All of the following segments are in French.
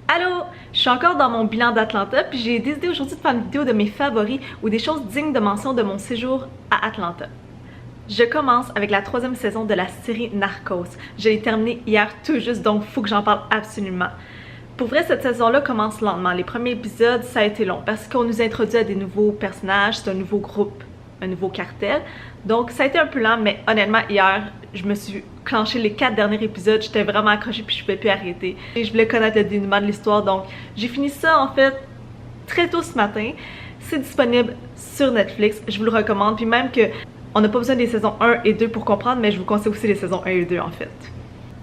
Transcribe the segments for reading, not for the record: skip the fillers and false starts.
Allô! Je suis encore dans mon bilan d'Atlanta, puis j'ai décidé aujourd'hui de faire une vidéo de mes favoris ou des choses dignes de mention de mon séjour à Atlanta. Je commence avec la 3e saison de la série Narcos. Je l'ai terminée hier tout juste, donc il faut que j'en parle absolument. Pour vrai, cette saison-là commence lentement. Les premiers épisodes, ça a été long parce qu'on nous introduit à des nouveaux personnages, c'est un nouveau groupe, un nouveau cartel. Donc ça a été un peu lent, mais honnêtement, hier, je me suis clenché les 4 derniers épisodes, j'étais vraiment accrochée puis je pouvais plus arrêter. Et je voulais connaître le dénouement de l'histoire, donc j'ai fini ça en fait très tôt ce matin. C'est disponible sur Netflix, je vous le recommande, puis même que on n'a pas besoin des saisons 1 et 2 pour comprendre, mais je vous conseille aussi les saisons 1 et 2 en fait.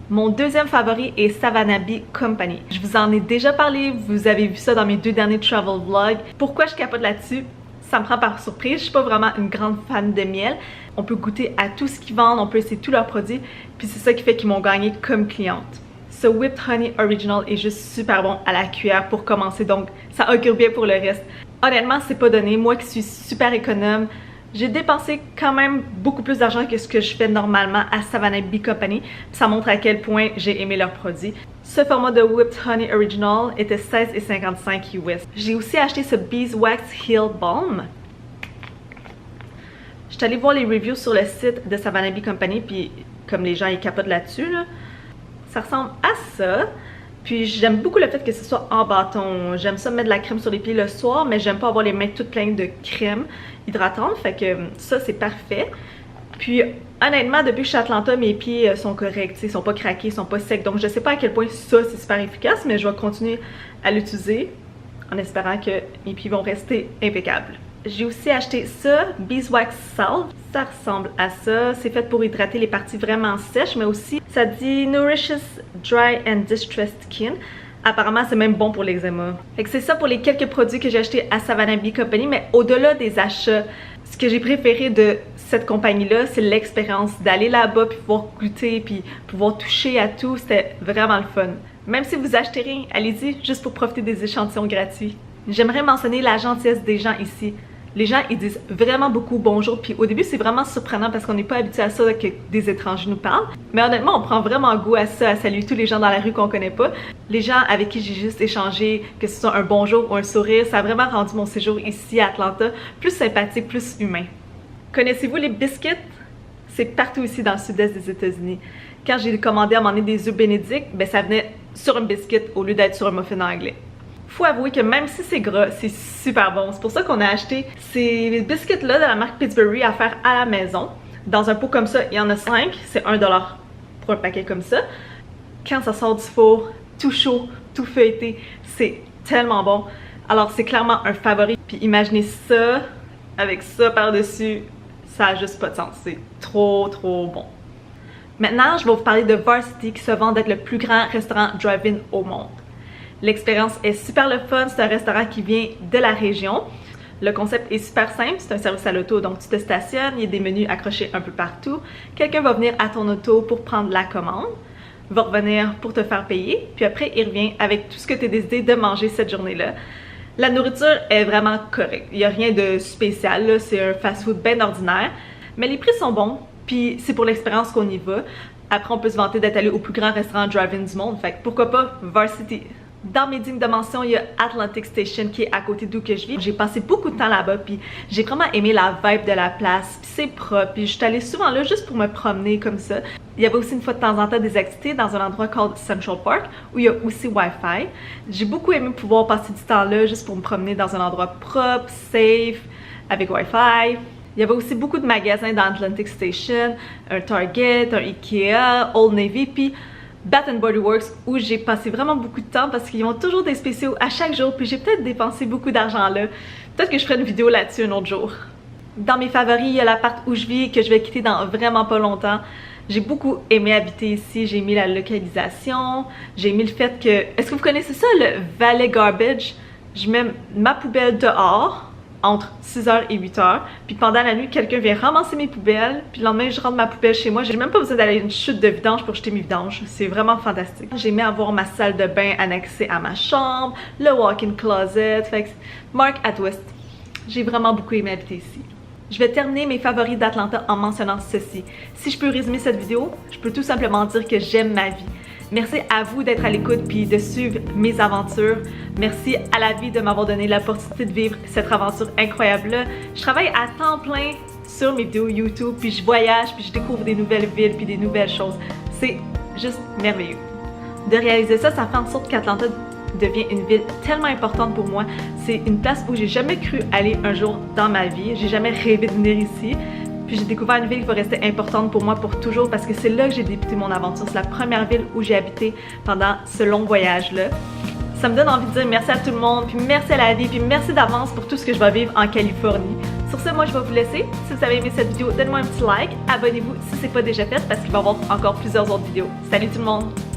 Mon deuxième favori est Savannah Bee Company. Je vous en ai déjà parlé, vous avez vu ça dans mes 2 derniers travel vlogs. Pourquoi je capote là-dessus? Ça me prend par surprise, je suis pas vraiment une grande fan de miel. On peut goûter à tout ce qu'ils vendent, on peut essayer tous leurs produits, puis c'est ça qui fait qu'ils m'ont gagné comme cliente. Ce Whipped Honey Original est juste super bon à la cuillère pour commencer, donc ça augure bien pour le reste. Honnêtement, c'est pas donné, moi qui suis super économe, j'ai dépensé quand même beaucoup plus d'argent que ce que je fais normalement à Savannah Bee Company. Ça montre à quel point j'ai aimé leurs produits. Ce format de Whipped Honey Original était 16,55 US. J'ai aussi acheté ce Beeswax Heal Balm. Je suis allée voir les reviews sur le site de Savannah Bee Company, puis comme les gens ils capotent là-dessus, ça ressemble à ça. Puis j'aime beaucoup le fait que ce soit en bâton. J'aime ça mettre de la crème sur les pieds le soir, mais j'aime pas avoir les mains toutes pleines de crème hydratante. Fait que ça, c'est parfait. Puis honnêtement, depuis que je suis à Atlanta, mes pieds sont corrects. Ils sont pas craqués, ils sont pas secs. Donc je sais pas à quel point ça, c'est super efficace, mais je vais continuer à l'utiliser en espérant que mes pieds vont rester impeccables. J'ai aussi acheté ça, Beeswax Salve. Ça ressemble à ça. C'est fait pour hydrater les parties vraiment sèches, mais aussi ça dit Nourishes Dry and Distressed Skin. Apparemment, c'est même bon pour l'eczéma. Fait que c'est ça pour les quelques produits que j'ai achetés à Savannah Bee Company, mais au-delà des achats, ce que j'ai préféré de cette compagnie-là, c'est l'expérience d'aller là-bas puis pouvoir goûter puis pouvoir toucher à tout. C'était vraiment le fun. Même si vous achetez rien, allez-y juste pour profiter des échantillons gratuits. J'aimerais mentionner la gentillesse des gens ici. Les gens, ils disent vraiment beaucoup bonjour, puis au début, c'est vraiment surprenant parce qu'on n'est pas habitué à ça que des étrangers nous parlent. Mais honnêtement, on prend vraiment goût à ça, à saluer tous les gens dans la rue qu'on connaît pas. Les gens avec qui j'ai juste échangé, que ce soit un bonjour ou un sourire, ça a vraiment rendu mon séjour ici à Atlanta plus sympathique, plus humain. Connaissez-vous les biscuits? C'est partout ici dans le sud-est des États-Unis. Quand j'ai commandé à m'emmener des œufs bénédicts, ben ça venait sur un biscuit au lieu d'être sur un muffin anglais. Faut avouer que même si c'est gras, c'est super bon. C'est pour ça qu'on a acheté ces biscuits-là de la marque Pittsburgh à faire à la maison. Dans un pot comme ça, il y en a 5. C'est 1$ pour un paquet comme ça. Quand ça sort du four, tout chaud, tout feuilleté, c'est tellement bon. Alors c'est clairement un favori. Puis imaginez ça avec ça par-dessus, ça a juste pas de sens. C'est trop bon. Maintenant, je vais vous parler de Varsity qui se vend d'être le plus grand restaurant drive-in au monde. L'expérience est super le fun, c'est un restaurant qui vient de la région. Le concept est super simple, c'est un service à l'auto, donc tu te stationnes, il y a des menus accrochés un peu partout. Quelqu'un va venir à ton auto pour prendre la commande, va revenir pour te faire payer, puis après il revient avec tout ce que tu as décidé de manger cette journée-là. La nourriture est vraiment correcte, il n'y a rien de spécial, c'est un fast-food bien ordinaire, mais les prix sont bons, puis c'est pour l'expérience qu'on y va. Après on peut se vanter d'être allé au plus grand restaurant drive-in du monde, fait que pourquoi pas Varsity. Dans mes dignes de mention, il y a Atlantic Station qui est à côté d'où que je vis. J'ai passé beaucoup de temps là-bas, puis j'ai vraiment aimé la vibe de la place, puis c'est propre, puis je suis allée souvent là juste pour me promener comme ça. Il y avait aussi une fois de temps en temps des activités dans un endroit called Central Park, où il y a aussi Wi-Fi. J'ai beaucoup aimé pouvoir passer du temps là juste pour me promener dans un endroit propre, safe, avec Wi-Fi. Il y avait aussi beaucoup de magasins dans Atlantic Station, un Target, un Ikea, Old Navy, puis Bath & Body Works où j'ai passé vraiment beaucoup de temps parce qu'ils ont toujours des spéciaux à chaque jour, puis j'ai peut-être dépensé beaucoup d'argent là. Peut-être que je ferai une vidéo là-dessus un autre jour. Dans mes favoris, il y a l'appart où je vis que je vais quitter dans vraiment pas longtemps. J'ai beaucoup aimé habiter ici, j'ai aimé la localisation, j'ai aimé le fait que... Est-ce que vous connaissez ça, le valet garbage? Je mets ma poubelle dehors entre 6h et 8h, puis pendant la nuit, quelqu'un vient ramasser mes poubelles, puis le lendemain, je rentre ma poubelle chez moi. J'ai même pas besoin d'aller à une chute de vidange pour jeter mes vidanges. C'est vraiment fantastique. J'ai aimé avoir ma salle de bain annexée à ma chambre, le walk-in closet, fait que Mark at West. J'ai vraiment beaucoup aimé habiter ici. Je vais terminer mes favoris d'Atlanta en mentionnant ceci. Si je peux résumer cette vidéo, je peux tout simplement dire que j'aime ma vie. Merci à vous d'être à l'écoute puis de suivre mes aventures. Merci à la vie de m'avoir donné l'opportunité de vivre cette aventure incroyable-là. Je travaille à temps plein sur mes vidéos YouTube, puis je voyage, puis je découvre des nouvelles villes, puis des nouvelles choses. C'est juste merveilleux. De réaliser ça, ça fait en sorte qu'Atlanta devient une ville tellement importante pour moi. C'est une place où j'ai jamais cru aller un jour dans ma vie. J'ai jamais rêvé de venir ici. Puis j'ai découvert une ville qui va rester importante pour moi pour toujours parce que c'est là que j'ai débuté mon aventure. C'est la première ville où j'ai habité pendant ce long voyage-là. Ça me donne envie de dire merci à tout le monde, puis merci à la vie, puis merci d'avance pour tout ce que je vais vivre en Californie. Sur ce, moi je vais vous laisser. Si vous avez aimé cette vidéo, donnez-moi un petit like, abonnez-vous si c'est pas déjà fait parce qu'il va y avoir encore plusieurs autres vidéos. Salut tout le monde!